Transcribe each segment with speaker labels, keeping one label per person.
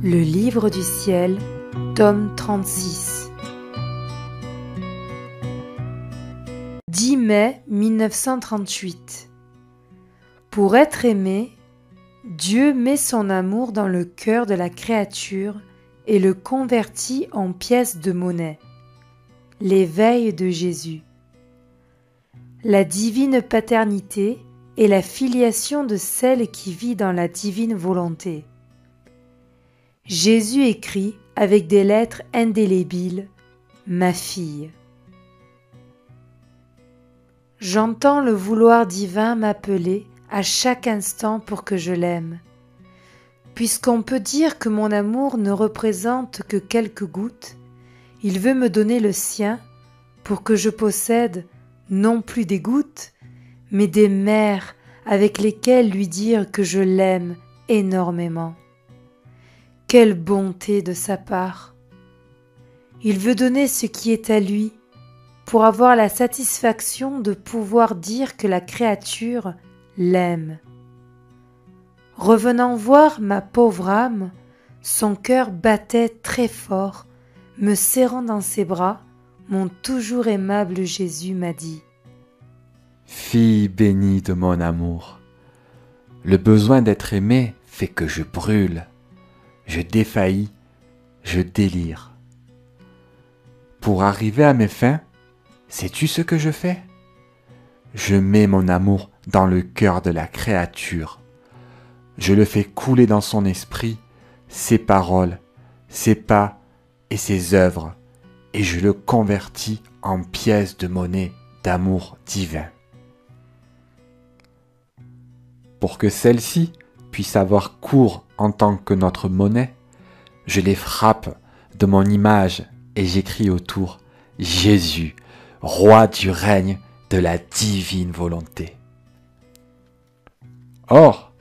Speaker 1: Le livre du ciel, tome 36. 10 mai 1938. Pour être aimé, Dieu met son amour dans le cœur de la créature et le convertit en pièce de monnaie. L'éveil de Jésus. La divine paternité est la filiation de celle qui vit dans la divine volonté. Jésus écrit avec des lettres indélébiles « Ma fille ». J'entends le vouloir divin m'appeler à chaque instant pour que je l'aime. Puisqu'on peut dire que mon amour ne représente que quelques gouttes, il veut me donner le sien pour que je possède non plus des gouttes, mais des mers avec lesquelles lui dire que je l'aime énormément. Quelle bonté de sa part! Il veut donner ce qui est à lui pour avoir la satisfaction de pouvoir dire que la créature l'aime. Revenant voir ma pauvre âme, son cœur battait très fort, me serrant dans ses bras, mon toujours aimable Jésus m'a dit :
Speaker 2: Fille bénie de mon amour, le besoin d'être aimé fait que je brûle, je défaillis, je délire. Pour arriver à mes fins, sais-tu ce que je fais ? Je mets mon amour dans le cœur de la créature. Je le fais couler dans son esprit, ses paroles, ses pas et ses œuvres, et je le convertis en pièce de monnaie d'amour divin. Pour que celle-ci puisse avoir cours en tant que notre monnaie, je les frappe de mon image et j'écris autour « Jésus, roi du règne de la divine volonté ». Or,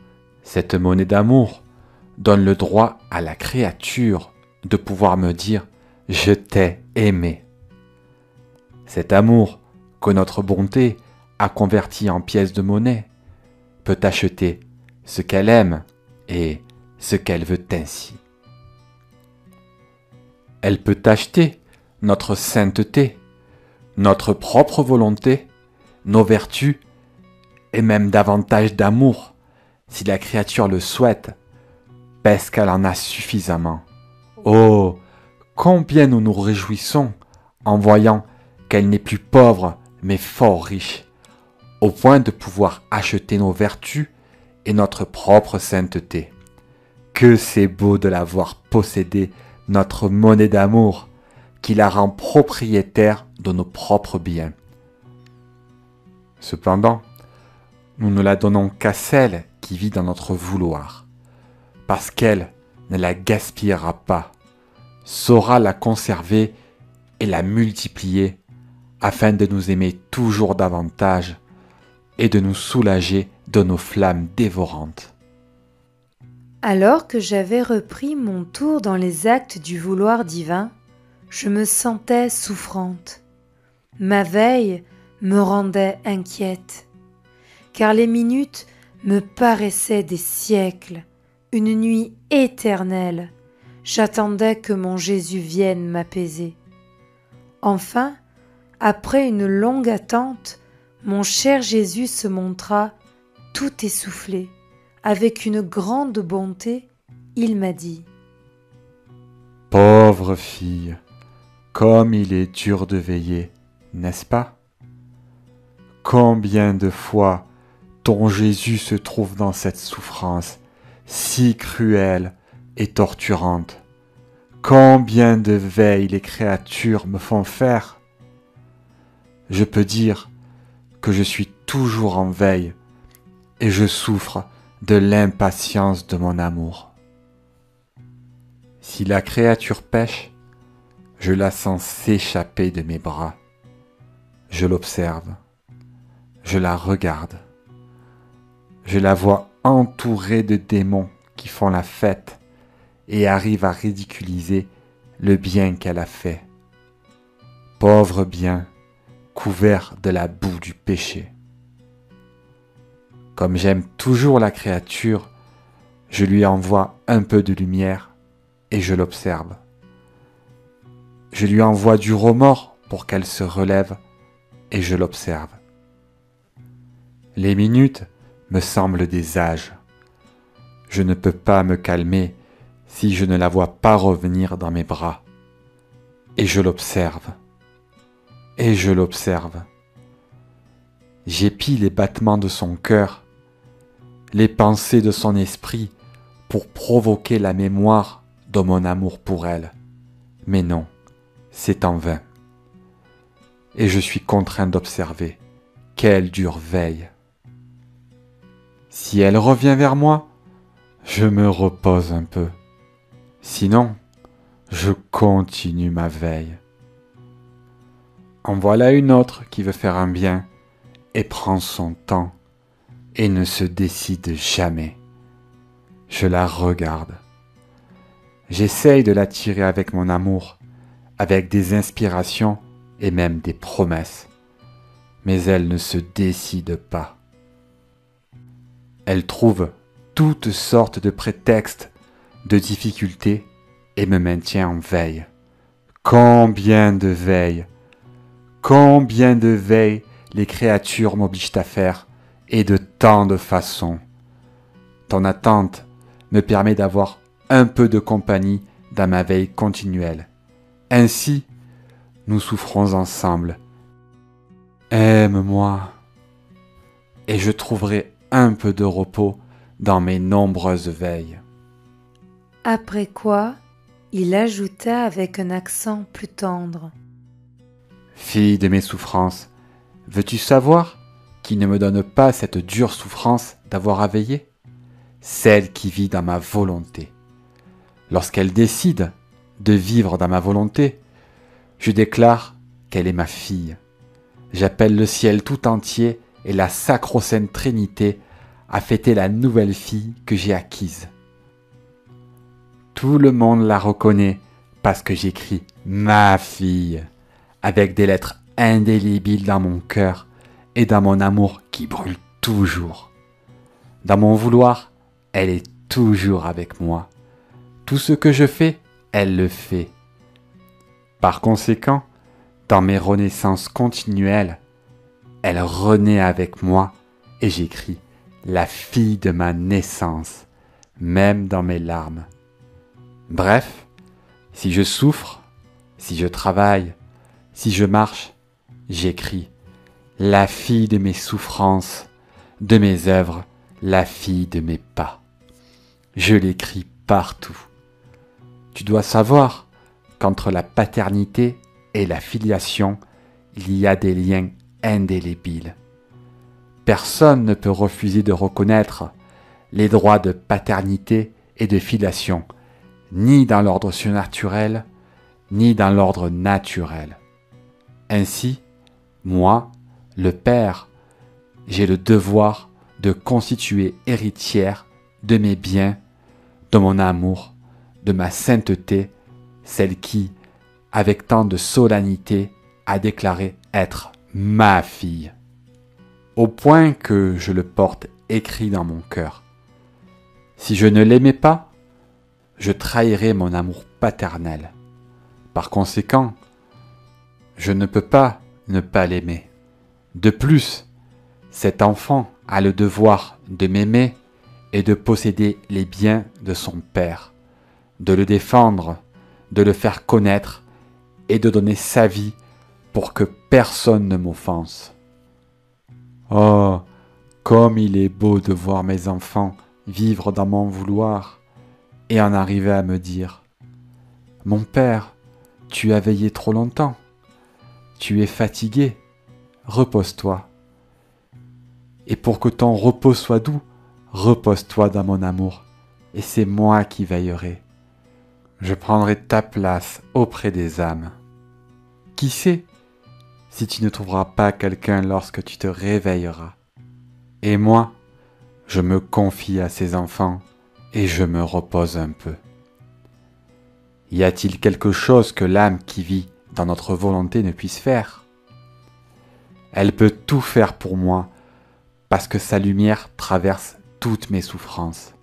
Speaker 2: cette monnaie d'amour donne le droit à la créature de pouvoir me dire « Je t'ai aimé ». Cet amour que notre bonté a converti en pièce de monnaie peut acheter ce qu'elle aime et ce qu'elle veut ainsi. Elle peut acheter notre sainteté, notre propre volonté, nos vertus et même davantage d'amour si la créature le souhaite, parce qu'elle en a suffisamment. Oh, combien nous nous réjouissons en voyant qu'elle n'est plus pauvre mais fort riche, au point de pouvoir acheter nos vertus et notre propre sainteté. Que c'est beau de l'avoir possédée, notre monnaie d'amour, qui la rend propriétaire de nos propres biens. Cependant, nous ne la donnons qu'à celle qui vit dans notre vouloir, parce qu'elle ne la gaspillera pas, saura la conserver et la multiplier, afin de nous aimer toujours davantage et de nous soulager de nos flammes dévorantes.
Speaker 1: Alors que j'avais repris mon tour dans les actes du vouloir divin, je me sentais souffrante. Ma veille me rendait inquiète, car les minutes me paraissaient des siècles, une nuit éternelle. J'attendais que mon Jésus vienne m'apaiser. Enfin, après une longue attente, mon cher Jésus se montra tout essoufflé. Avec une grande bonté, il m'a dit :
Speaker 2: Pauvre fille, comme il est dur de veiller, n'est-ce pas ? Combien de fois ton Jésus se trouve dans cette souffrance si cruelle et torturante ? Combien de veilles les créatures me font faire ? Je peux dire que je suis toujours en veille et je souffre de l'impatience de mon amour. Si la créature pêche, je la sens s'échapper de mes bras. Je l'observe, je la regarde. Je la vois entourée de démons qui font la fête et arrivent à ridiculiser le bien qu'elle a fait. Pauvre bien, couvert de la boue du péché. Comme j'aime toujours la créature, je lui envoie un peu de lumière et je l'observe. Je lui envoie du remords pour qu'elle se relève et je l'observe. Les minutes me semblent des âges. Je ne peux pas me calmer si je ne la vois pas revenir dans mes bras. Et je l'observe. Et je l'observe. J'épie les battements de son cœur, les pensées de son esprit pour provoquer la mémoire de mon amour pour elle. Mais non, c'est en vain. Et je suis contraint d'observer. Quelle dure veille. Si elle revient vers moi, je me repose un peu. Sinon, je continue ma veille. En voilà une autre qui veut faire un bien et prend son temps et ne se décide jamais. Je la regarde. J'essaye de l'attirer avec mon amour, avec des inspirations et même des promesses. Mais elle ne se décide pas. Elle trouve toutes sortes de prétextes, de difficultés et me maintient en veille. Combien de veilles les créatures m'obligent à faire et de tant de façons. Ton attente me permet d'avoir un peu de compagnie dans ma veille continuelle. Ainsi, nous souffrons ensemble. Aime-moi, et je trouverai un peu de repos dans mes nombreuses veilles.
Speaker 1: Après quoi, il ajouta avec un accent plus tendre.
Speaker 2: Fille de mes souffrances, veux-tu savoir qui ne me donne pas cette dure souffrance d'avoir à veiller? Celle qui vit dans ma volonté. Lorsqu'elle décide de vivre dans ma volonté, je déclare qu'elle est ma fille. J'appelle le ciel tout entier et la sacro-sainte Trinité à fêter la nouvelle fille que j'ai acquise. Tout le monde la reconnaît parce que j'écris « ma fille » avec des lettres indélébiles dans mon cœur et dans mon amour qui brûle toujours. Dans mon vouloir, elle est toujours avec moi. Tout ce que je fais, elle le fait. Par conséquent, dans mes renaissances continuelles, elle renaît avec moi et j'écris « la fille de ma naissance », même dans mes larmes. Bref, si je souffre, si je travaille, si je marche, j'écris « la fille de mes souffrances, de mes œuvres, la fille de mes pas ». Je l'écris partout. Tu dois savoir qu'entre la paternité et la filiation, il y a des liens indélébiles. Personne ne peut refuser de reconnaître les droits de paternité et de filiation, ni dans l'ordre surnaturel, ni dans l'ordre naturel. Ainsi, moi, le Père, j'ai le devoir de constituer héritière de mes biens, de mon amour, de ma sainteté, celle qui, avec tant de solennité, a déclaré être ma fille, au point que je le porte écrit dans mon cœur. Si je ne l'aimais pas, je trahirais mon amour paternel. Par conséquent, je ne peux pas ne pas l'aimer. De plus, cet enfant a le devoir de m'aimer et de posséder les biens de son père, de le défendre, de le faire connaître et de donner sa vie pour que personne ne m'offense. Oh, comme il est beau de voir mes enfants vivre dans mon vouloir et en arriver à me dire « Mon père, tu as veillé trop longtemps, tu es fatigué, repose-toi. Et pour que ton repos soit doux, repose-toi dans mon amour, et c'est moi qui veillerai. Je prendrai ta place auprès des âmes. Qui sait si tu ne trouveras pas quelqu'un lorsque tu te réveilleras. Et moi, je me confie à ces enfants et je me repose un peu. Y a-t-il quelque chose que l'âme qui vit dans notre volonté ne puisse faire? Elle peut tout faire pour moi parce que sa lumière traverse toutes mes souffrances.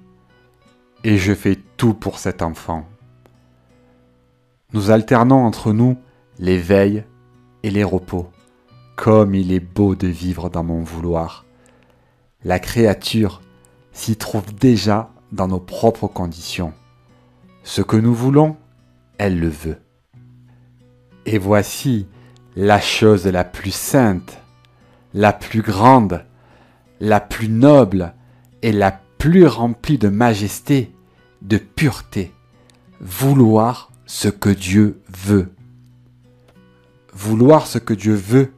Speaker 2: Et je fais tout pour cet enfant. Nous alternons entre nous les veilles et les repos. Comme il est beau de vivre dans mon vouloir. La créature s'y trouve déjà dans nos propres conditions. Ce que nous voulons, elle le veut. Et voici la chose la plus sainte, la plus grande, la plus noble et la plus remplie de majesté, de pureté. Vouloir ce que Dieu veut. Vouloir ce que Dieu veut,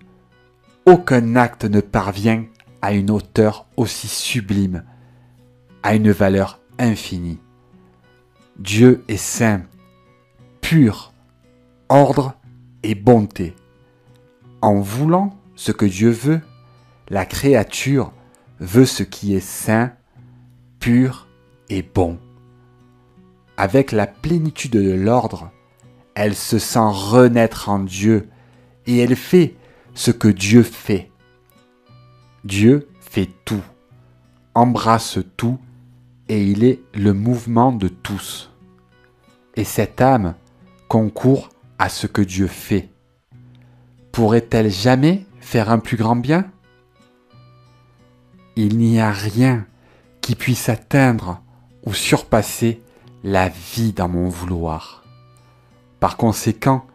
Speaker 2: aucun acte ne parvient à une hauteur aussi sublime, à une valeur infinie. Dieu est saint, pur, ordre et bonté. En voulant ce que Dieu veut, la créature veut ce qui est saint, pur et bon. Avec la plénitude de l'ordre, elle se sent renaître en Dieu et elle fait ce que Dieu fait. Dieu fait tout, embrasse tout et il est le mouvement de tous. Et cette âme concourt à ce que Dieu fait. Pourrait-elle jamais faire un plus grand bien ? Il n'y a rien qui puisse atteindre ou surpasser la vie dans mon vouloir. Par conséquent,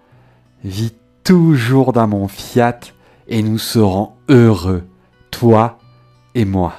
Speaker 2: vis toujours dans mon fiat et nous serons heureux, toi et moi.